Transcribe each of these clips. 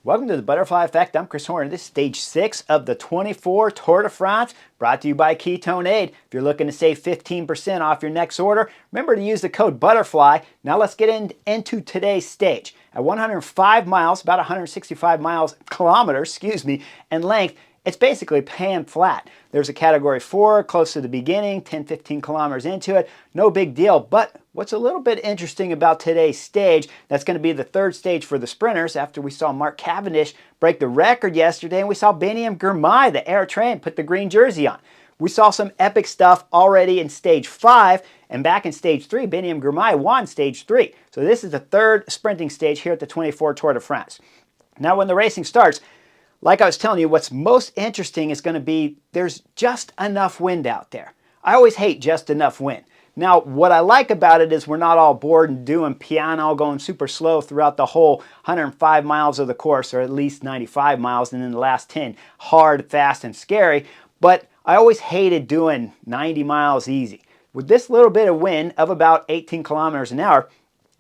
Welcome to the Butterfly Effect. I'm Chris Horner. This is stage 6 of the 24 Tour de France, brought to you by Ketone Aid. If you're looking to save 15% off your next order, remember to use the code BUTTERFLY. Now let's get into today's stage. At 105 miles, about 165 kilometers, in length, it's basically pan flat. There's a category 4 close to the beginning, 10-15 kilometers into it. No big deal, but what's a little bit interesting about today's stage, that's going to be the third stage for the sprinters after we saw Mark Cavendish break the record yesterday and we saw Beniam Girmay, the Eritrean, put the green jersey on. We saw some epic stuff already in stage 5, and back in stage 3, Beniam Girmay won stage 3. So this is the third sprinting stage here at the 24 Tour de France. Now when the racing starts, like I was telling you, what's most interesting is going to be there's just enough wind out there. I always hate just enough wind. Now, what I like about it is we're not all bored and doing piano, going super slow throughout the whole 105 miles of the course, or at least 95 miles, and then the last 10, hard, fast, and scary. But I always hated doing 90 miles easy. With this little bit of wind of about 18 kilometers an hour,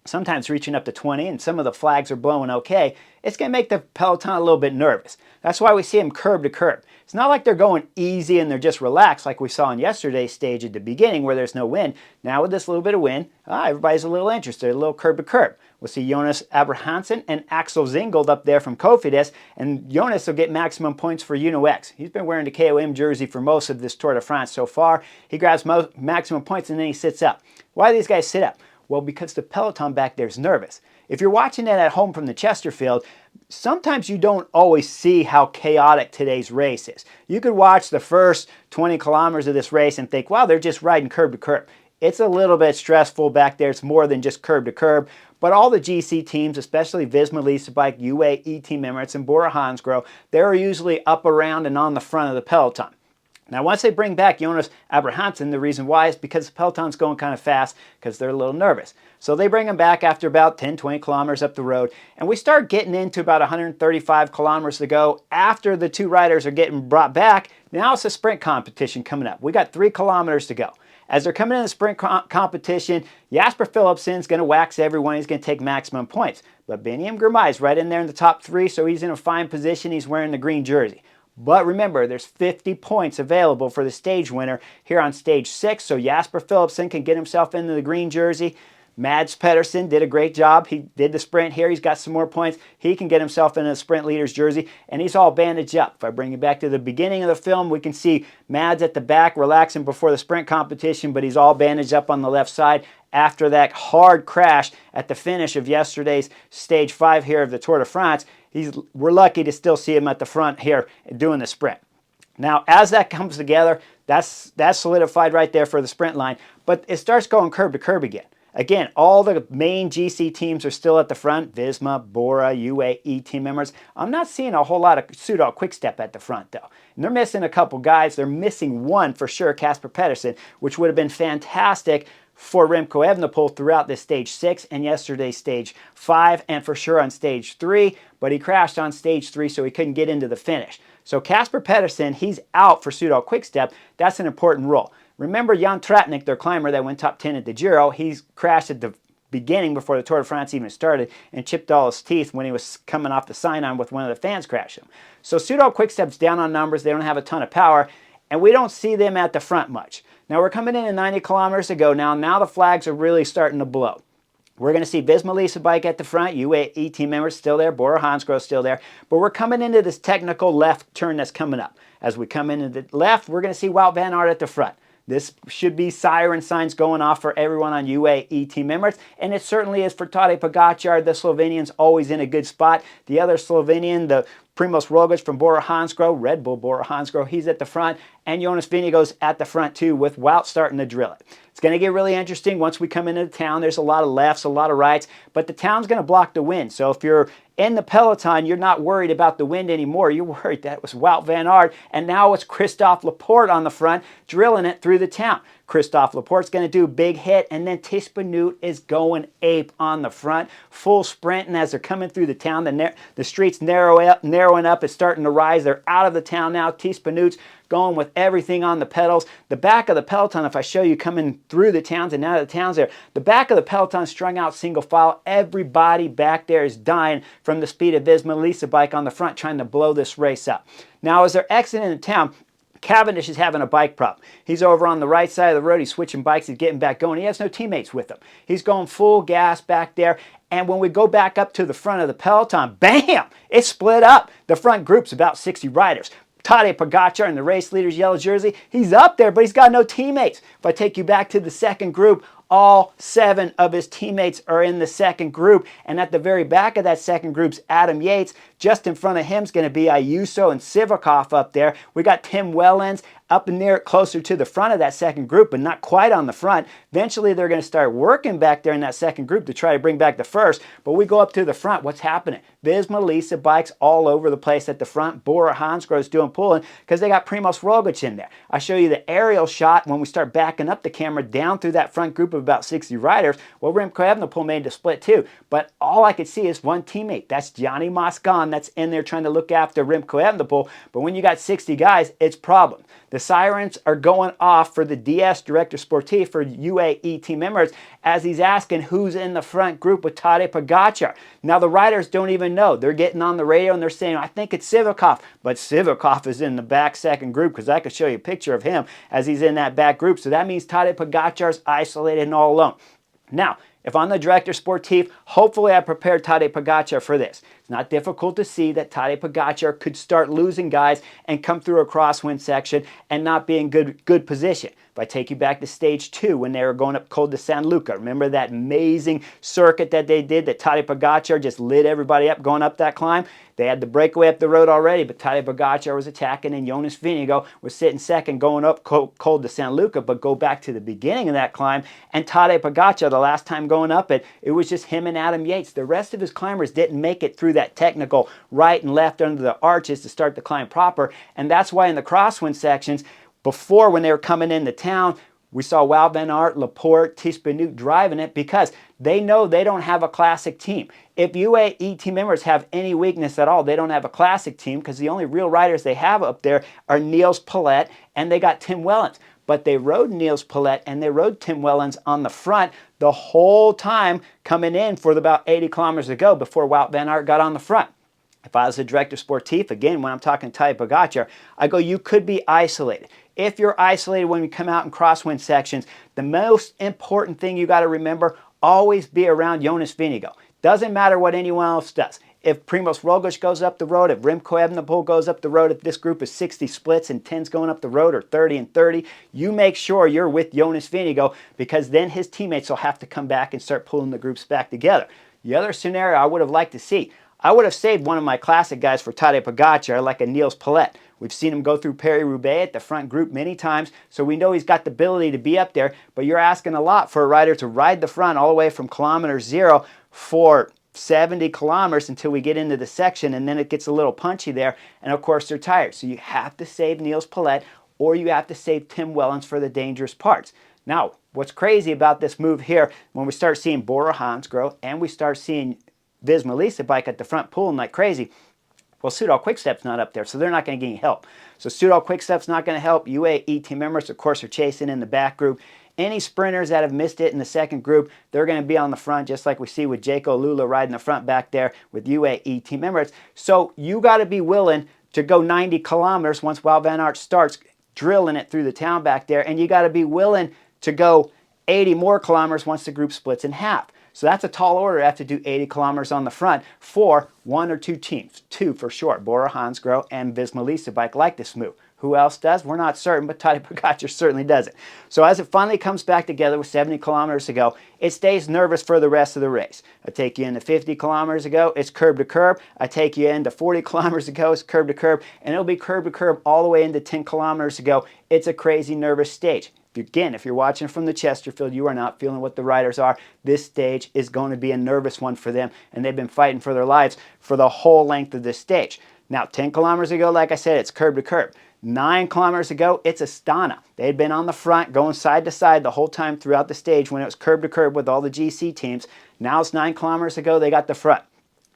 sometimes reaching up to 20, and some of the flags are blowing okay, it's going to make the peloton a little bit nervous. That's why we see them curb to curb. It's not like they're going easy and they're just relaxed like we saw in yesterday's stage at the beginning where there's no wind. Now with this little bit of wind, everybody's a little interested, a little curb to curb. We'll see Jonas Abrahamsen and Axel Zingold up there from Cofidis, and Jonas will get maximum points for UNO-X. He's been wearing the KOM jersey for most of this Tour de France so far. He grabs maximum points and then he sits up. Why do these guys sit up? Well, because the peloton back there is nervous. If you're watching it at home from the Chesterfield, sometimes you don't always see how chaotic today's race is. You could watch the first 20 kilometers of this race and think, wow, they're just riding curb to curb. It's a little bit stressful back there. It's more than just curb to curb. But all the GC teams, especially Visma, Lease Bike, UAE Team Emirates, and Bora Hansgrohe, they're usually up around and on the front of the peloton. Now, once they bring back Jonas Abrahamsen, the reason why is because the peloton's going kind of fast because they're a little nervous. So they bring him back after about 10, 20 kilometers up the road, and we start getting into about 135 kilometers to go. After the two riders are getting brought back, now it's a sprint competition coming up. We got 3 kilometers to go. As they're coming in the sprint competition, Jasper Philipsen's going to wax everyone. He's going to take maximum points. But Beniam Girmay is right in there in the top 3, so he's in a fine position. He's wearing the green jersey. But remember, there's 50 points available for the stage winner here on stage 6, so Jasper Philipsen can get himself into the green jersey. Mads Pedersen did a great job. He did the sprint here. He's got some more points. He can get himself into the sprint leader's jersey, and he's all bandaged up. If I bring you back to the beginning of the film, we can see Mads at the back relaxing before the sprint competition, but he's all bandaged up on the left side after that hard crash at the finish of yesterday's stage 5 here of the Tour de France. We're lucky to still see him at the front here doing the sprint. Now, as that comes together, that's solidified right there for the sprint line, but it starts going curb to curb again. Again, all the main GC teams are still at the front. Visma, Bora, UAE team members. I'm not seeing a whole lot of Soudal Quick-Step at the front, though. And they're missing a couple guys. They're missing one for sure, Casper Pedersen, which would have been fantastic for Remco Evenepoel throughout this stage 6 and yesterday's stage 5, and for sure on stage 3, but he crashed on stage 3, so he couldn't get into the finish. So Casper Pedersen, he's out for Soudal Quick-Step. That's an important role. Remember Jan Tratnik, their climber that went top 10 at the Giro, he crashed at the beginning before the Tour de France even started and chipped all his teeth when he was coming off the sign-on with one of the fans crashing him. So Soudal Quick-Step's down on numbers. They don't have a ton of power, and we don't see them at the front much. Now we're coming in at 90 kilometers to go now. Now the flags are really starting to blow. We're going to see Visma Lease Bike at the front, UAE team members still there, Bora Hansgrohe still there, but we're coming into this technical left turn that's coming up. As we come into the left, we're going to see Wout van Aert at the front. This should be siren signs going off for everyone on UAE team members, and it certainly is for Tadej Pogačar. The Slovenian's always in a good spot. The other Slovenian, the Primoz Roglic from Bora Hansgrohe, Red Bull Bora Hansgrohe, he's at the front, and Jonas Vingegaard's at the front too, with Wout starting to drill it. It's going to get really interesting once we come into the town. There's a lot of lefts, a lot of rights, but the town's going to block the wind. So if you're in the peloton, you're not worried about the wind anymore. You're worried that it was Wout van Aert, and now it's Christophe Laporte on the front, drilling it through the town. Christophe Laporte's going to do a big hit, and then Tispanoot is going ape on the front, full sprinting as they're coming through the town. The streets narrowing up. It's starting to rise. They're out of the town now. Tispanoot's going with everything on the pedals. The back of the peloton, if I show you coming through the towns and out of the towns there, the back of the peloton strung out single file. Everybody back there is dying from the speed of Visma Lisa bike on the front trying to blow this race up. Now as they're exiting the town, Cavendish is having a bike problem. He's over on the right side of the road. He's switching bikes. He's getting back going. He has no teammates with him. He's going full gas back there. And when we go back up to the front of the peloton, bam! It's split up. The front group's about 60 riders. Tadej Pogačar in the race leader's yellow jersey, he's up there, but he's got no teammates. If I take you back to the second group, all 7 of his teammates are in the second group. And at the very back of that second group's Adam Yates. Just in front of him is going to be Ayuso and Sivakov up there. We got Tim Wellens up near closer to the front of that second group, but not quite on the front. Eventually, they're going to start working back there in that second group to try to bring back the first. But we go up to the front. What's happening? Visma Lisa bikes all over the place at the front. Bora Hansgrohe's doing pulling because they got Primoz Roglic in there. I show you the aerial shot when we start backing up the camera down through that front group of about 60 riders. Well, Remco Evenepoel made the split too. But all I could see is one teammate. That's Johnny Moscon that's in there trying to look after Remco Evenepoel. But when you got 60 guys, it's problem. The sirens are going off for the DS Director Sportif for UAE team members as he's asking who's in the front group with Tadej Pogačar. Now the riders don't even know. They're getting on the radio and they're saying, I think it's Sivakov. But Sivakov is in the back second group because I could show you a picture of him as he's in that back group. So that means Tadej Pogačar's isolated and all alone. Now, if I'm the Director Sportif, hopefully I prepared Tadej Pogačar for this. It's not difficult to see that Tadej Pogačar could start losing guys and come through a crosswind section and not be in good position. If I take you back to stage 2 when they were going up Col de San Luca, remember that amazing circuit that they did that Tadej Pogačar just lit everybody up going up that climb? They had the breakaway up the road already, but Tadej Pogačar was attacking and Jonas Vingegaard was sitting second going up Col de San Luca. But go back to the beginning of that climb and Tadej Pogačar, the last time going up it, it was just him and Adam Yates. The rest of his climbers didn't make it through that technical right and left under the arches to start the climb proper. And that's why in the crosswind sections, before when they were coming into town, we saw Wout van Aert, Laporte, Tiesj driving it because they know they don't have a classic team. If UAE team members have any weakness at all, they don't have a classic team because the only real riders they have up there are Niels Palet and they got Tim Wellens. But they rode Niels Palet and they rode Tim Wellens on the front the whole time coming in for about 80 kilometers to go before Wout van Aert got on the front. If I was the Director Sportif, again, when I'm talking Tadej Pogačar, I go, you could be isolated. If you're isolated when you come out in crosswind sections, the most important thing you got to remember, always be around Jonas Vingegaard. Doesn't matter what anyone else does. If Primoz Roglic goes up the road, if Remco Evenepoel goes up the road, if this group is 60 splits and 10's going up the road or 30 and 30, you make sure you're with Jonas Vingegaard because then his teammates will have to come back and start pulling the groups back together. The other scenario I would have liked to see, I would have saved one of my classic guys for Tadej Pogačar like a Niels Palet. We've seen him go through Paris-Roubaix at the front group many times, so we know he's got the ability to be up there, but you're asking a lot for a rider to ride the front all the way from kilometer 0 for 70 kilometers until we get into the section, and then it gets a little punchy there, and of course they're tired. So you have to save Niels Palet, or you have to save Tim Wellens for the dangerous parts. Now, what's crazy about this move here, when we start seeing Bora Hansgrohe, and we start seeing Visma Lisa bike at the front pulling like crazy, well, Soudal Quickstep's not up there, so they're not going to get any help. So Soudal Quickstep's not going to help. UAE team members, of course, are chasing in the back group. Any sprinters that have missed it in the second group, they're going to be on the front, just like we see with Jaco Lula riding the front back there with UAE team members. So you got to be willing to go 90 kilometers once Wout van Aert starts drilling it through the town back there, and you got to be willing to go 80 more kilometers once the group splits in half. So that's a tall order to have to do 80 kilometers on the front for one or two teams. Two for sure. Bora Hansgrohe and Visma Lisa bike like this move. Who else does? We're not certain, but Tadej Pogačar certainly does it. So as it finally comes back together with 70 kilometers to go, it stays nervous for the rest of the race. I take you into 50 kilometers to go, it's curb to curb. I take you into 40 kilometers to go, it's curb to curb. And it'll be curb to curb all the way into 10 kilometers to go. It's a crazy nervous stage. Again, if you're watching from the Chesterfield, you are not feeling what the riders are. This stage is going to be a nervous one for them, and they've been fighting for their lives for the whole length of this stage. Now, 10 kilometers ago, like I said, it's curb to curb. 9 kilometers ago, it's Astana. They had been on the front, going side to side the whole time throughout the stage when it was curb to curb with all the GC teams. Now it's 9 kilometers ago, they got the front.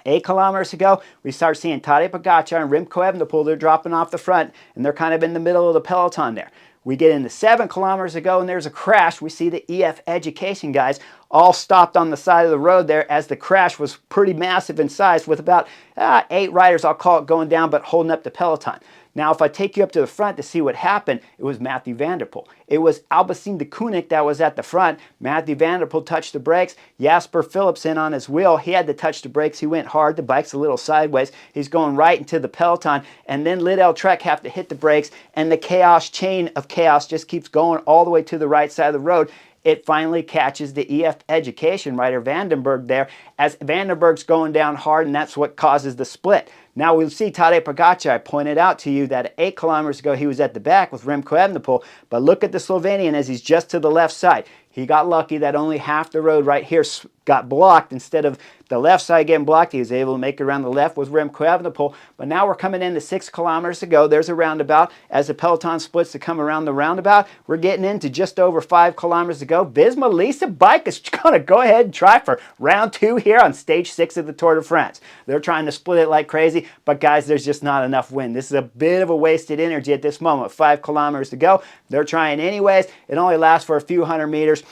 8 kilometers ago, we start seeing Tadej Pogačar and Remco Evenepoel. They're dropping off the front, and they're kind of in the middle of the peloton there. We get into 7 kilometers ago, and there's a crash. We see the EF Education guys all stopped on the side of the road there, as the crash was pretty massive in size, with about 8 riders, I'll call it, going down but holding up the peloton. Now, if I take you up to the front to see what happened, it was Mathieu van der Poel. It was Albacin de Koenig that was at the front. Mathieu van der Poel touched the brakes. Jasper Philipsen on his wheel, he had to touch the brakes. He went hard. The bike's a little sideways. He's going right into the peloton. And then Liddell Trek have to hit the brakes. And the chaos chain of chaos just keeps going all the way to the right side of the road. It finally catches the EF Education rider Vandenberg there, as Vandenberg's going down hard, and that's what causes the split. Now we'll see Tadej Pogačar. I pointed out to you that 8 kilometers ago he was at the back with Remco Evenepoel, but look at the Slovenian as he's just to the left side. He got lucky that only half the road right here got blocked. Instead of the left side getting blocked, he was able to make it around the left with Remco Evenepoel. But now we're coming into 6 kilometers ago. There's a roundabout. As the peloton splits to come around the roundabout, we're getting into just over 5 kilometers ago. Visma Lisa Bike is going to go ahead and try for round 2 here on stage 6 of the Tour de France. They're trying to split it like crazy, but guys, there's just not enough wind. This is a bit of a wasted energy at this moment. 5 kilometers to go. They're trying anyways. It only lasts for a few hundred meters.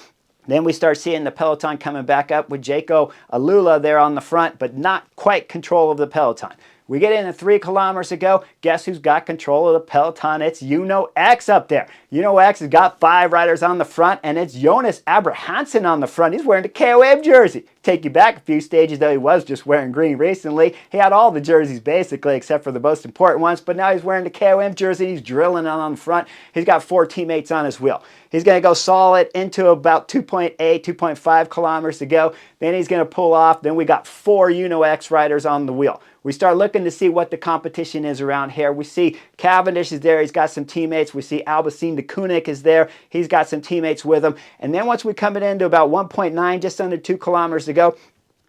Then we start seeing the peloton coming back up with Jaco Alula there on the front, but not quite control of the peloton. We get into 3 kilometers ago. Guess who's got control of the peloton? It's Uno X up there. Uno X has got 5 riders on the front, and it's Jonas Abrahamsen on the front. He's wearing the KOM jersey. Take you back a few stages, though. He was just wearing green recently. He had all the jerseys basically, except for the most important ones, but now he's wearing the KOM jersey. He's drilling on the front. He's got 4 teammates on his wheel. He's going to go solid into about 2.8, 2.5 kilometers to go. Then he's going to pull off. Then we got 4 Uno X riders on the wheel. We start looking to see what the competition is around here. We see Cavendish is there. He's got some teammates. We see Albacin de Koenig is there. He's got some teammates with him. And then once we come into about 1.9, just under 2 kilometers to go,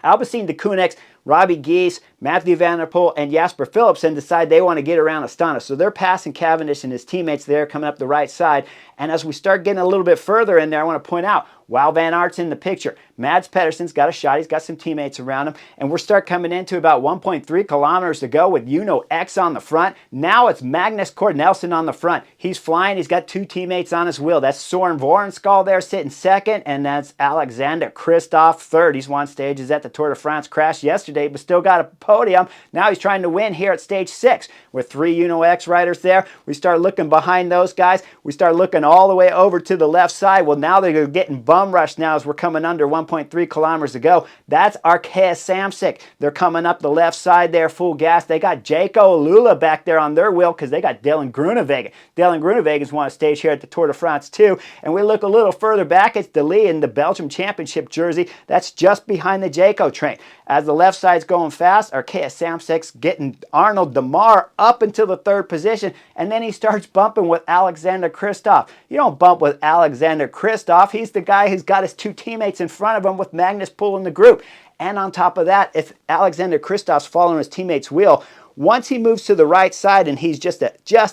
Albacin de Koenig, Robbie Geese, Mathieu van der Poel, and Jasper Philipsen decide they want to get around Astana. So they're passing Cavendish and his teammates there coming up the right side. And as we start getting a little bit further in there, I want to point out, Wout van Aert's in the picture. Mads Pedersen's got a shot. He's got some teammates around him. And we're start coming into about 1.3 kilometers to go with Uno X on the front. Now it's Magnus Cort Nelson on the front. He's flying. He's got 2 teammates on his wheel. That's Soren Vorenskal there sitting second, and that's Alexander Kristoff third. He's won stages at the Tour de France, crashed yesterday, but still got a podium. Now he's trying to win here at stage 6 with 3 Uno X riders there. We start looking behind those guys. We start looking all the way over to the left side. Well, now they're getting bum rushed now as we're coming under 1.3 kilometers to go. That's Arkea Samsic. They're coming up the left side there full gas. They got Jaco Alula back there on their wheel because they got Dylan Groenewegen. Dylan Groenewegen's won a stage here at the Tour de France too. And we look a little further back, it's De Lee in the Belgium Championship jersey. That's just behind the Jaco train. As the left side's going fast, Arkea Samsic's getting Arnold Demar up into the 3rd position, and then he starts bumping with Alexander Kristoff. You don't bump with Alexander Kristoff. He's the guy who's got his 2 teammates in front of him with Magnus pulling the group. And on top of that, if Alexander Kristoff's following his teammate's wheel, once he moves to the right side and he's just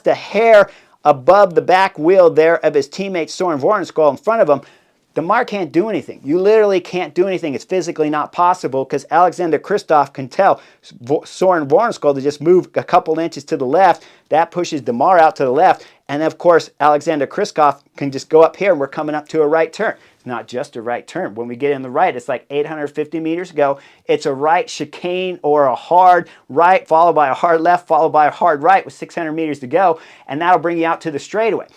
a hair above the back wheel there of his teammate Soren Vorenskal in front of him, Demar can't do anything. You literally can't do anything. It's physically not possible because Alexander Kristoff can tell Soren Vorenskal to just move a couple inches to the left. That pushes Demar out to the left. And of course, Alexander Kristoff can just go up here and we're coming up to a right turn. It's not just a right turn. When we get in the right, it's like 850 meters to go. It's a right chicane or a hard right followed by a hard left followed by a hard right with 600 meters to go. And that'll bring you out to the straightaway.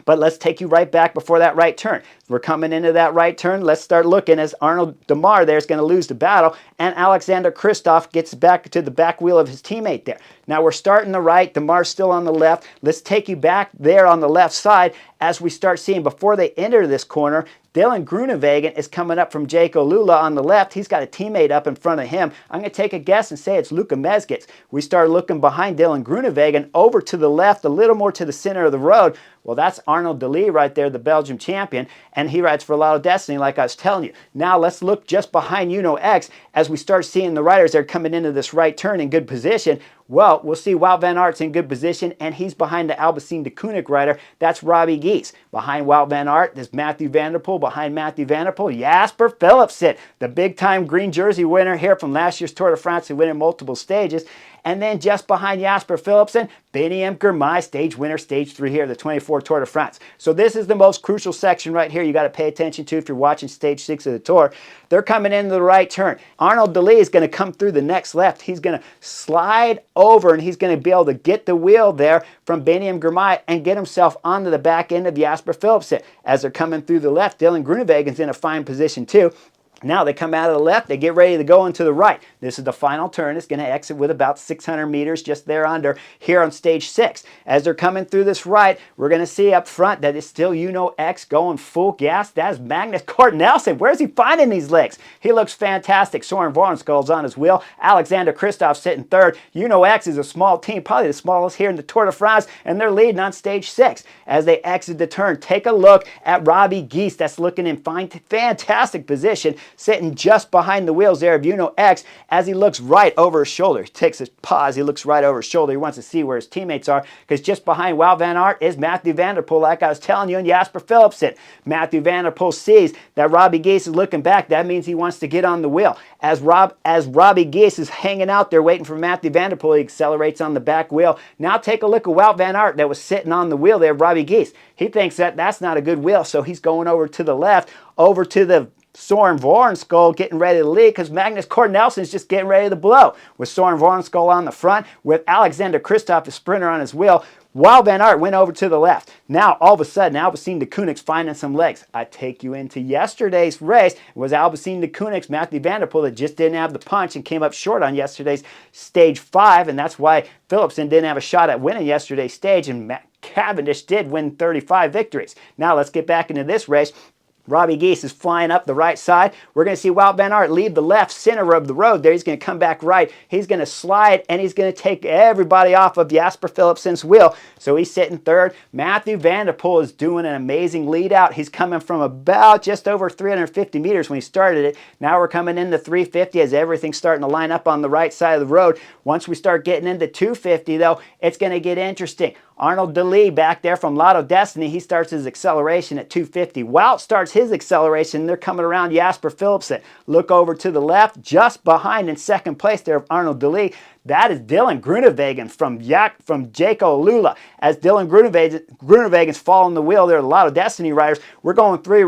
But let's take you right back before that right turn. We're coming into that right turn. Let's start looking as Arnold Demar there is going to lose the battle, and Alexander Kristoff gets back to the back wheel of his teammate there. Now we're starting the right. Demar's still on the left. Let's take you back there on the left side as we start seeing before they enter this corner, Dylan Groenewegen is coming up from Jaco Alula on the left. He's got a teammate up in front of him. I'm going to take a guess and say it's Luka Mezgec. We start looking behind Dylan Groenewegen over to the left, a little more to the center of the road. Well, that's Arnold De Lee right there, the Belgium champion, and he rides for Lotto Destiny like I was telling you. Now let's look just behind Uno X as we start seeing the riders that are coming into this right turn in good position. Well, we'll see Wout van Aert's in good position, and he's behind the Alpecin de Koenig rider. That's Robbie Geese. Behind Wout van Aert, there's Mathieu van der Poel. Behind Mathieu van der Poel, Jasper Philipsen, the big-time green jersey winner here from last year's Tour de France, who went in multiple stages. And then just behind Jasper Philipsen, Beniam Girmay, stage winner, stage 3 here, the 24 Tour de France. So this is the most crucial section right here you got to pay attention to if you're watching stage 6 of the Tour. They're coming into the right turn. Arnaud Delis is going to come through the next left. He's going to slide over, and he's going to be able to get the wheel there from Beniam Girmay and get himself onto the back end of Jasper Philipsen. As they're coming through the left, Dylan Groenewegen's in a fine position too. Now they come out of the left, they get ready to go into the right. This is the final turn. It's going to exit with about 600 meters just there under here on stage 6. As they're coming through this right, we're going to see up front that it's still X going full gas. That's Magnus Cort Nelson. Where's he finding these legs? He looks fantastic. Soren Varenskull's on his wheel. Alexander Kristoff sitting third. X is a small team, probably the smallest here in the Tour de France, and they're leading on stage 6. As they exit the turn, take a look at Robbie Geese. That's looking in fantastic position, sitting just behind the wheels there of X as he looks right over his shoulder. He takes a pause. He looks right over his shoulder. He wants to see where his teammates are, because just behind Wout van Aert is Mathieu van der Poel, like I was telling you, and Jasper Philipsen. Mathieu van der Poel sees that Robbie Geese is looking back. That means he wants to get on the wheel. As Robbie Geese is hanging out there waiting for Mathieu van der Poel, he accelerates on the back wheel. Now take a look at Wout van Aert that was sitting on the wheel there, Robbie Geese. He thinks that that's not a good wheel, so he's going over to the left, over to the Soren Varenskull, getting ready to lead, because Magnus Cort Nelson is just getting ready to blow. With Soren Varenskull on the front, with Alexander Kristoff, the sprinter, on his wheel, Wout van Aert went over to the left. Now, all of a sudden, Alpecin de Koenig's finding some legs. I take you into yesterday's race. It was Alpecin de Koenig's Mathieu van der Poel that just didn't have the punch and came up short on yesterday's stage 5, and that's why Philipsen didn't have a shot at winning yesterday's stage, and Cavendish did win 35 victories. Now, let's get back into this race. Robbie Geese is flying up the right side. We're going to see Wout van Aert leave the left center of the road there. He's going to come back right. He's going to slide, and he's going to take everybody off of Jasper Philipsen's wheel. So he's sitting third. Mathieu van der Poel is doing an amazing lead out. He's coming from about just over 350 meters when he started it. Now we're coming into 350 as everything's starting to line up on the right side of the road. Once we start getting into 250, though, it's going to get interesting. Arnaud Delis back there from Lotto Destiny, he starts his acceleration at 250. Wout starts his acceleration. They're coming around Jasper Philipsen. Look over to the left, just behind in second place there of Arnaud Delis. That is Dylan Groenewegen from Jaco Lula. As Dylan Groenewegen's following the wheel there, a lot of Destiny riders. We're going three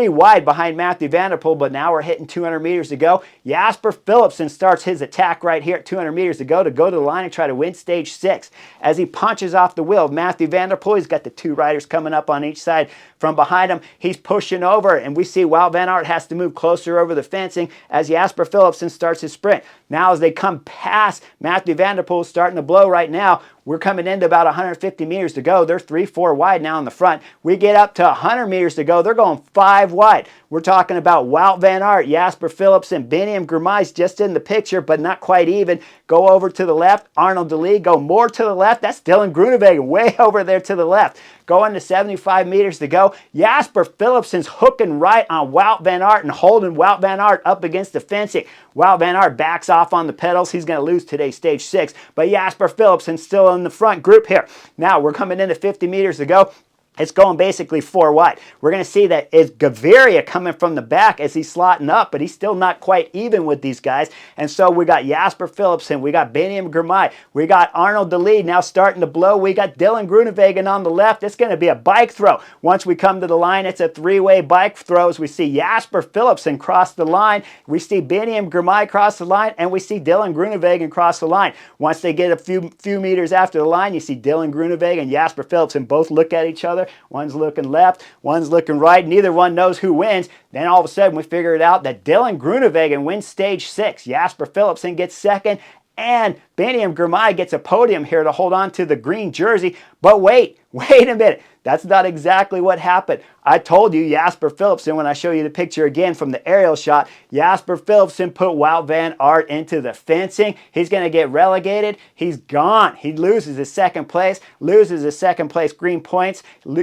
wide behind Mathieu van der Poel, but now we're hitting 200 meters to go. Jasper Philipsen starts his attack right here at 200 meters to go to the line and try to win stage 6. As he punches off the wheel of Mathieu van der Poel, he's got the two riders coming up on each side from behind him. He's pushing over, and we see Wout van Aert has to move closer over the fencing as Jasper Philipsen starts his sprint. Now as they come past Mathieu van der Poel, starting to blow right now. We're coming into about 150 meters to go. They're 3-4 wide now in the front. We get up to 100 meters to go. They're going 5 wide. We're talking about Wout van Aert, Jasper Philipsen, Beniam Girmay's just in the picture, but not quite even. Go over to the left. Arnaud Delis, go more to the left. That's Dylan Groenewegen way over there to the left. Going to 75 meters to go. Jasper Philipsen's hooking right on Wout van Aert and holding Wout van Aert up against the fencing. Wout van Aert backs off on the pedals. He's going to lose today, stage 6. But Jasper Philipsen's still in the front group here. Now we're coming into 50 meters to go. It's going basically 4 wide. We're going to see that it's Gaviria coming from the back as he's slotting up, but he's still not quite even with these guys. And so we got Jasper Philipsen, we got Beniam Girmay, we got Arnaud Delis now starting to blow. We got Dylan Groenewegen on the left. It's going to be a bike throw. Once we come to the line, it's a 3-way bike throw. As we see Jasper Philipsen cross the line, we see Beniam Girmay cross the line, and we see Dylan Groenewegen cross the line. Once they get a few meters after the line, you see Dylan Groenewegen and Jasper Philipsen both look at each other. One's looking left, one's looking right. Neither one knows who wins. Then all of a sudden we figure it out that Dylan Groenewegen wins stage 6. Jasper Philipsen gets second, and Beniam Girmay gets a podium here to hold on to the green jersey. But wait a minute. That's not exactly what happened. I told you Jasper Philipsen, when I show you the picture again from the aerial shot, Jasper Philipsen put Wout van Aert into the fencing. He's going to get relegated. He's gone. He loses his second place, loses his second place green points,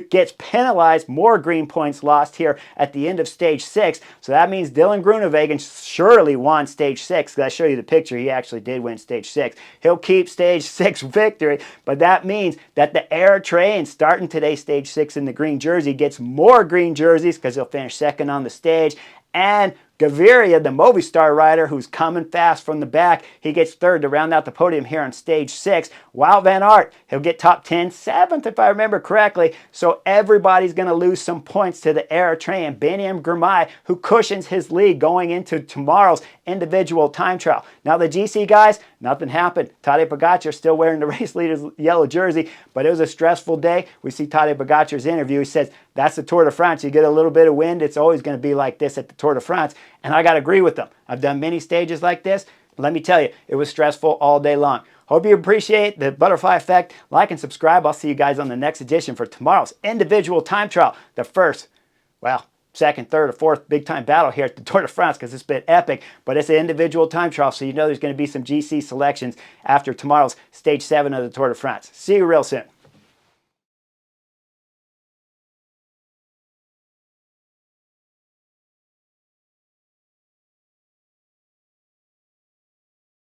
gets penalized, more green points lost here at the end of stage 6. So that means Dylan Groenewegen surely won stage 6. I show you the picture. He actually did win stage 6. He'll keep stage 6 victory, but that means that the Eritrean starting today stage 6 in the green jersey gets more green jerseys because he'll finish second on the stage. And Gaviria, the Movistar rider who's coming fast from the back, he gets third to round out the podium here on stage 6. Wout van Aert, he'll get top 10, 7th if I remember correctly. So everybody's going to lose some points to the Eritrean Beniam Girmay, who cushions his lead going into tomorrow's individual time trial. Now the GC guys, nothing happened. Tadej Pogačar still wearing the race leader's yellow jersey, but it was a stressful day. We see Tadej Pogačar's interview. He says, that's the Tour de France. You get a little bit of wind, it's always going to be like this at the Tour de France. And I got to agree with them. I've done many stages like this. Let me tell you, it was stressful all day long. Hope you appreciate the butterfly effect. Like and subscribe. I'll see you guys on the next edition for tomorrow's individual time trial. The first, well, second, third, or fourth big time battle here at the Tour de France, because it's been epic, but it's an individual time trial, so you know there's going to be some GC selections after tomorrow's stage 7 of the Tour de France. See you real soon.